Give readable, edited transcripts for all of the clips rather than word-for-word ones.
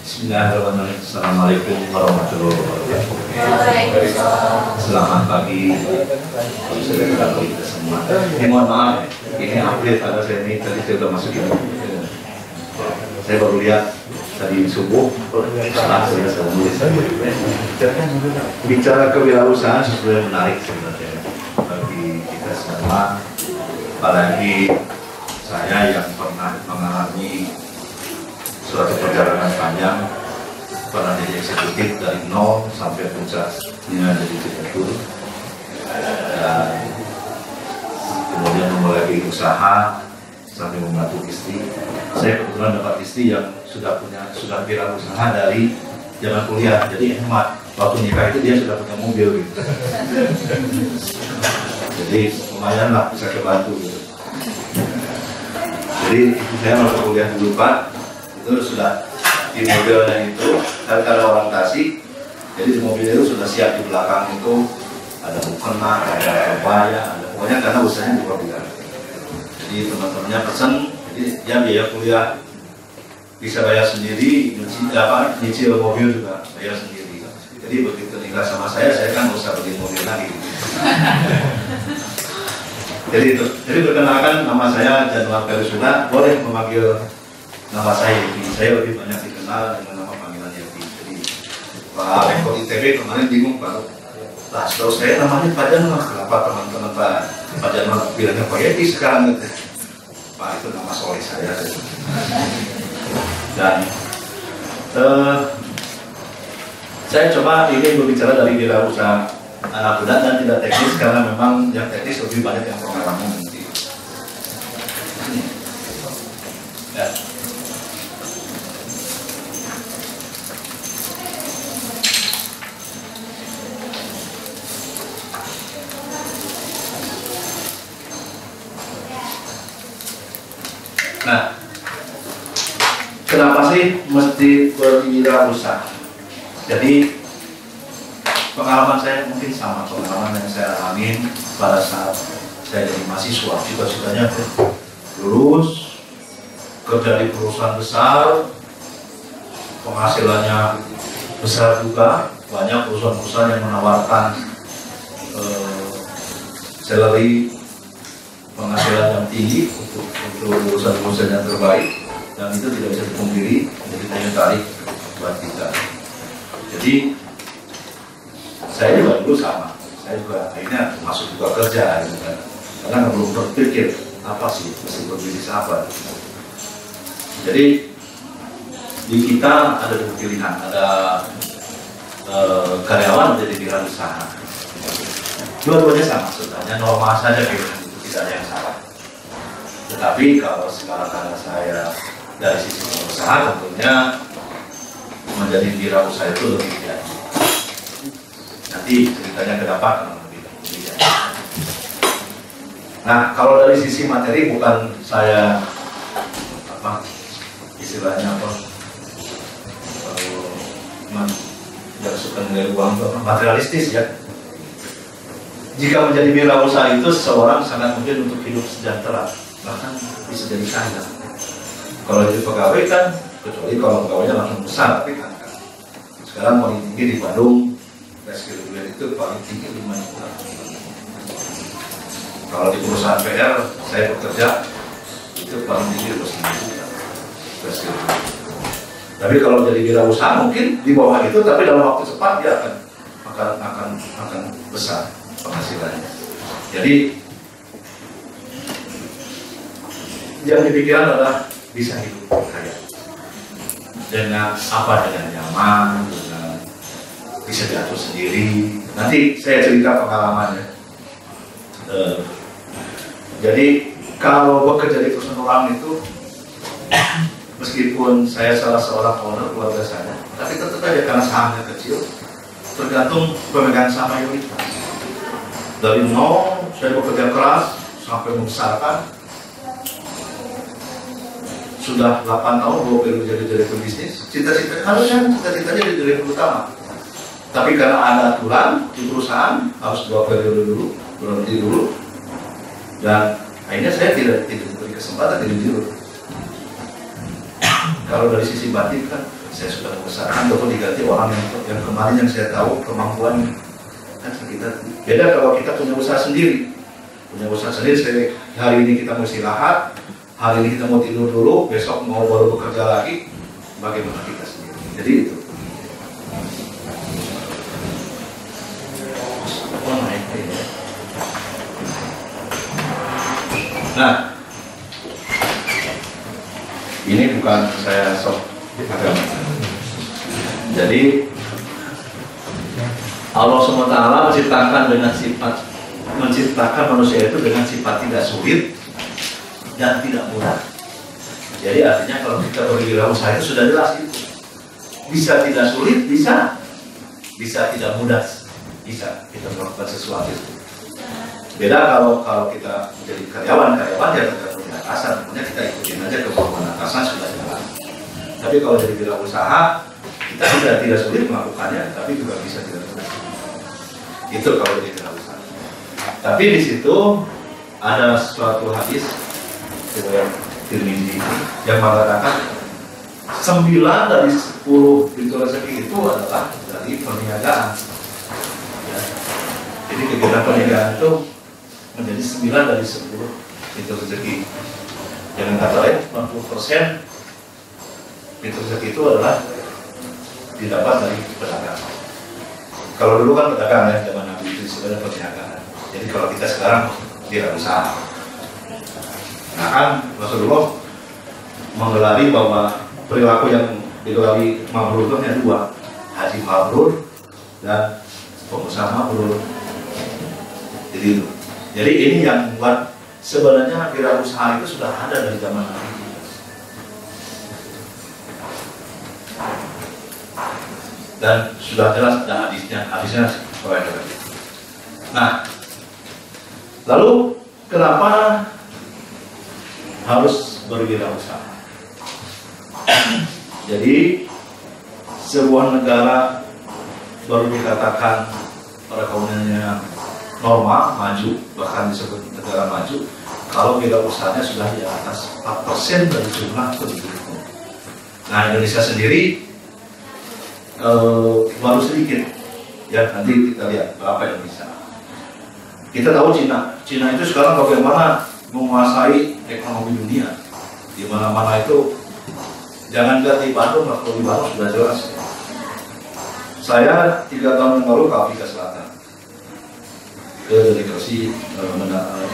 Bismillahirrahmanirrahim. Assalamualaikum warahmatullahi wabarakatuh. Selamat pagi saudara kita semua. Mohon maaf, ini update karena saya ini tadi saya sudah masukin. Saya baru lihat tadi subuh setelah saya nulis. Bicara kewirausahaan sesuatu menarik sebenarnya bagi kita semua, apalagi saya yang pernah mengalami suatu perjalanan panjang, pernah jadi eksekutif dari nol sampai puncaknya jadi direktur, dan kemudian memulai usaha sampai membantu istri. Saya kebetulan dapat istri yang sudah wirausaha dari zaman kuliah, jadi hemat. Waktu nikah itu dia sudah punya mobil gitu. Jadi lumayan lah bisa kebantu gitu. Jadi saya masuk kuliah dulu Pak, itu sudah di mobilnya itu karena orang Tasik, jadi di mobil itu sudah siap di belakang itu ada mukena, ada kebaya, ada pokoknya karena usahanya di Portugal. Jadi teman-temannya pesan, jadi dia biaya kuliah bisa bayar sendiri, nyicil mobil juga bayar sendiri. Jadi begitu nikah sama saya kan nggak usah beli mobil lagi. Jadi perkenalkan, nama saya Januar Perusuda, boleh memanggil nama saya Yogi. Saya lebih banyak dikenal dengan nama panggilan Yogi. Jadi Pak Rektor ITB kemarin bingung Pak. Lah setahu saya namanya Pak Januar, kenapa teman-teman Pak Januar bilangnya Pak Yogi sekarang gitu. Pak itu nama soleh saya. Dan saya coba ini berbicara dari wirausaha anak muda dan tidak teknis karena memang yang teknis lebih banyak yang pengalaman nanti. Ya. Nah, kenapa sih mesti berwirausaha? Jadi pengalaman saya mungkin sama pengalaman yang saya alami pada saat saya jadi mahasiswa. Cita-citanya lulus, kerja di perusahaan besar, penghasilannya besar juga. Banyak perusahaan-perusahaan yang menawarkan salary penghasilan yang tinggi untuk lulusan-lulusan yang terbaik, dan itu tidak bisa dipungkiri menjadi daya tarik buat kita. Jadi saya juga dulu sama, saya juga akhirnya masuk juga kerja gitu kan. Karena belum berpikir apa sih mesti berbisnis apa. Jadi di kita ada dua pilihan, ada karyawan menjadi wirausaha. Dua-duanya sama sebenarnya, normal saja pilihan itu, tidak ada yang salah. Tetapi kalau sekarang karena saya dari sisi pengusaha, tentunya menjadi wirausaha itu lebih ideal. Nanti ceritanya ke depan lebih ideal. Nah, kalau dari sisi materi bukan saya istilahnya tidak suka nilai uang materialistis ya. Jika menjadi wirausaha itu seseorang sangat mungkin untuk hidup sejahtera, bahkan bisa jadi kaya. Kalau jadi pegawai kan, kecuali kalau pegawainya langsung besar, tapi kan sekarang paling tinggi di Bandung, reskill itu paling tinggi 5 juta. Kalau di perusahaan PR saya bekerja itu paling tinggi 9 juta. Tapi kalau jadi wirausaha mungkin di bawah itu, tapi dalam waktu cepat dia akan besar penghasilannya. Jadi yang dipikirkan adalah bisa hidup kaya dengan nyaman, dengan bisa diatur sendiri. Nanti saya cerita pengalamannya. Jadi kalau bekerja di perusahaan orang itu, meskipun saya salah seorang owner keluarga saya, tapi tetap aja karena sahamnya kecil, tergantung pemegang saham mayoritas. Dari nol saya bekerja keras sampai membesarkan. Sudah 8 tahun gue perlu jadi direktur bisnis. Harusnya cita-citanya jadi direktur utama. Tapi karena ada aturan di perusahaan harus 2 periode dulu, berhenti dulu. Dan akhirnya saya tidak diberi kesempatan jadi dulu. Kalau dari sisi batin kan saya sudah membesarkan, ataupun diganti orang yang kemarin yang saya tahu kemampuan kan kita beda. Kalau kita punya usaha sendiri, saya, hari ini kita mau istirahat, hari ini kita mau tidur dulu, besok mau baru bekerja lagi, bagaimana kita sendiri. Jadi itu. Nah, ini bukan saya sok agama. Jadi Allah SWT menciptakan manusia itu dengan sifat tidak sulit dan tidak mudah. Jadi artinya kalau kita berwirausaha itu sudah jelas itu. Bisa tidak sulit, bisa tidak mudah, bisa kita melakukan sesuatu itu. Beda kalau kita menjadi karyawan ya tergantung atasan, kemudian kita ikutin aja kemauan atasan sudah jalan. Tapi kalau jadi wirausaha, kita sudah tidak sulit melakukannya, tapi juga bisa tidak mudah. Itu kalau jadi wirausaha. Tapi di situ ada suatu hadis riwayat Tirmidzi yang mengatakan 9 dari 10 pintu rezeki itu adalah dari perniagaan. Ya. Jadi kegiatan perniagaan itu menjadi 9 dari 10 pintu rezeki. Jangan kata lain, 90% pintu rezeki itu adalah didapat dari pedagang. Kalau dulu kan pedagang ya, zaman Nabi itu sebenarnya perniagaan. Jadi kalau kita sekarang tidak usaha. Nah kan Rasulullah menggelari bahwa perilaku yang digelari mabrur itu hanya 2, haji mabrur dan pengusaha mabrur. Jadi itu. Jadi ini yang membuat sebenarnya wirausaha itu sudah ada dari zaman Nabi. Dan sudah jelas ada hadisnya seperti itu. Nah, lalu kenapa harus berwirausaha? Jadi sebuah negara baru dikatakan pada kaumnya normal, maju, bahkan disebut negara maju kalau wirausahanya sudah di atas 4% dari jumlah penduduknya. Nah, Indonesia sendiri baru sedikit ya, nanti kita lihat berapa Indonesia. Kita tahu Cina itu sekarang bagaimana menguasai ekonomi dunia. Di mana-mana itu, jangan lihat di Bandung, kalau di Bandung sudah jelas. Saya 3 tahun yang lalu ke Afrika Selatan, ke delegasi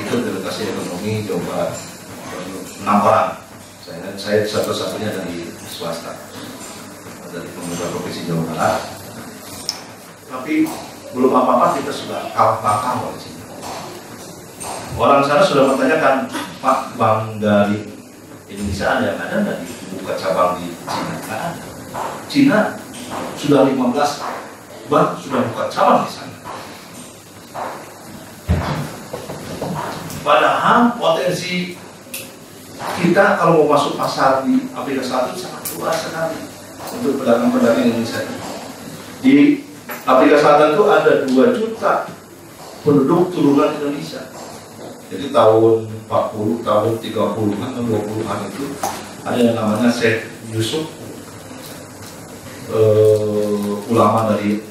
ikut delegasi ekonomi coba 6 orang. Saya satu-satunya dari swasta, dari pemerintah provinsi Jawa Barat. Tapi belum apa-apa kita sudah kalah oleh Cina. Orang sana sudah bertanyakan, Pak, bank dari Indonesia ada yang ada nggak dibuka cabang di Cina? Nggak ada. Cina sudah 15 bank sudah buka cabang di sana. Padahal potensi kita kalau mau masuk pasar di Afrika Selatan sangat luas sekali untuk pedagang-pedagang Indonesia. Di Afrika Selatan itu ada 2 juta penduduk turunan Indonesia. Jadi tahun 40, tahun 30-an, tahun 20-an itu ada yang namanya Syekh Yusuf, ulama dari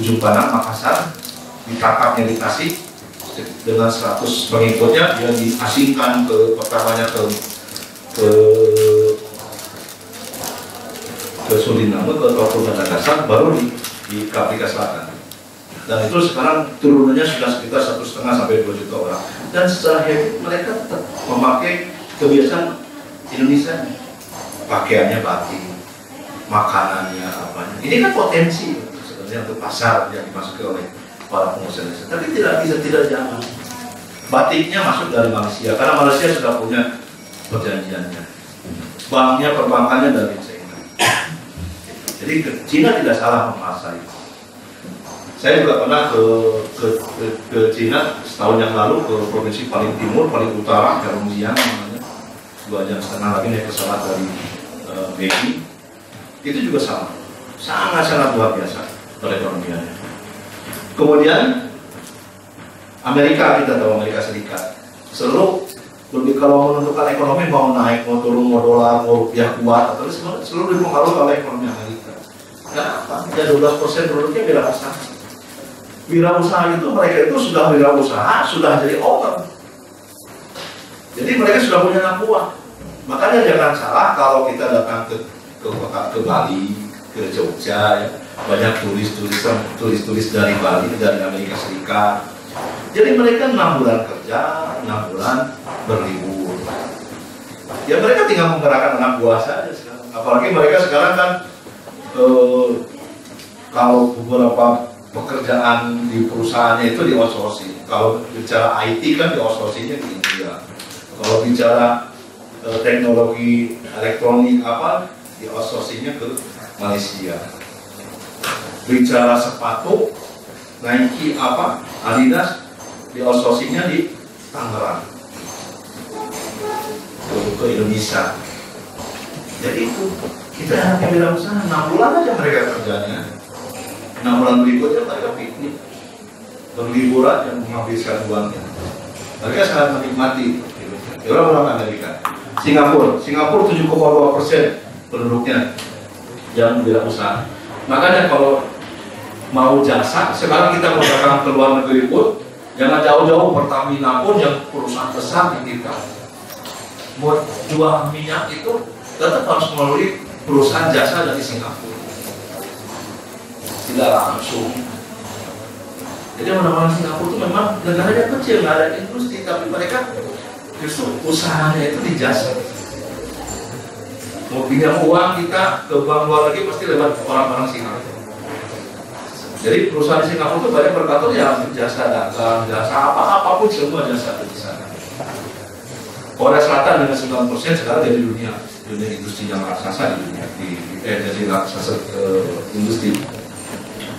ujung Panang, Makassar, ditangkap dikasih dengan 100 pengikutnya, dia diasingkan pertamanya ke Suriname, ke Madagaskar, baru di Afrika Selatan. Dan itu sekarang turunannya sudah sekitar 1,5 sampai 2 juta orang. Dan secara habit mereka tetap memakai kebiasaan Indonesia. Pakaiannya batik, makanannya apanya. Ini kan potensi sebenarnya untuk pasar yang dimasuki oleh para pengusaha Indonesia. Tapi tidak jangan. Batiknya masuk dari Malaysia karena Malaysia sudah punya perjanjiannya. Banknya, perbankannya dari China. Jadi Cina tidak salah menguasai. Saya juga pernah ke Cina setahun yang lalu, ke provinsi paling timur, paling utara, Heilongjiang namanya. 2,5 jam lagi naik pesawat dari Beijing. Itu juga sama, sangat luar biasa perekonomiannya. Kemudian Amerika, kita tahu Amerika Serikat, seluruh Lebih kalau menentukan ekonomi mau naik, mau turun, mau dolar, mau rupiah kuat, atau seluruh dipengaruhi oleh ekonomi Amerika. Kenapa? Ya 12% produknya wirausaha. Wirausaha itu mereka itu sudah wirausaha, sudah jadi owner. Jadi mereka sudah punya anak buah. Makanya jangan salah kalau kita datang ke Bali, ke Jogja, ya, banyak turis dari Bali, dari Amerika Serikat. Jadi mereka 6 bulan kerja, 6 bulan berlibur. Ya mereka tinggal menggerakkan anak buah saja sekarang. Apalagi mereka sekarang kan kalau beberapa pekerjaan di perusahaannya itu di outsourcing. Kalau bicara IT kan di outsourcingnya di India. Kalau bicara teknologi elektronik di outsourcingnya ke Malaysia. Bicara sepatu Nike Adidas di outsourcingnya di Tangerang ke Indonesia. Jadi itu kita hanya wirausaha 6 bulan aja mereka kerjanya. 6 bulan berikutnya mereka piknik, berlibur aja menghabiskan uangnya. Mereka sangat menikmati. Orang Amerika. Singapura 7,2% penduduknya yang wirausaha. Makanya kalau mau jasa, sekarang kita mau ke luar negeri pun jangan jauh-jauh. Pertamina pun yang perusahaan besar di kita, mau jual minyak itu tetap harus melalui perusahaan jasa dari Singapura, tidak langsung. Jadi orang-orang Singapura itu memang negaranya kecil, nggak ada industri, tapi mereka justru usahanya itu di jasa. Mau pinjam uang kita ke bank luar negeri pasti lewat orang-orang Singapura. Jadi perusahaan di Singapura itu banyak berkantor ya jasa dagang, jasa apapun semua jasa di sana. Korea Selatan dengan 9% sekarang jadi dunia industri yang raksasa di dunia, jadi raksasa industri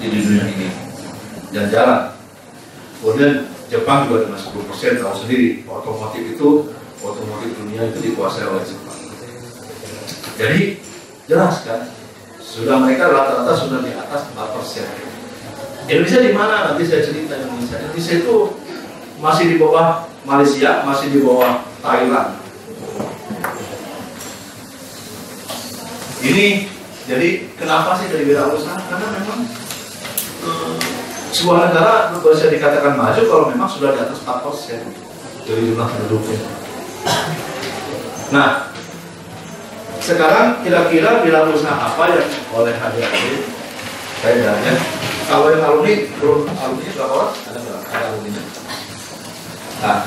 di dunia ini dan jalan. Kemudian Jepang juga dengan 10%, tahu sendiri otomotif dunia itu dikuasai oleh Jepang. Jadi jelas kan, sudah mereka rata-rata sudah di atas 4%. Indonesia di mana? Nanti saya cerita Indonesia. Indonesia itu masih di bawah Malaysia, masih di bawah Thailand. Ini jadi kenapa sih dari wirausaha? Karena memang sebuah negara bisa dikatakan maju kalau memang sudah di atas 4% dari jumlah penduduknya. Nah, sekarang kira-kira wirausaha apa yang oleh adik-adik saya tanya? Kalau yang alumni, belum alumni berapa orang? Ada berapa? Ada alumni. Nah,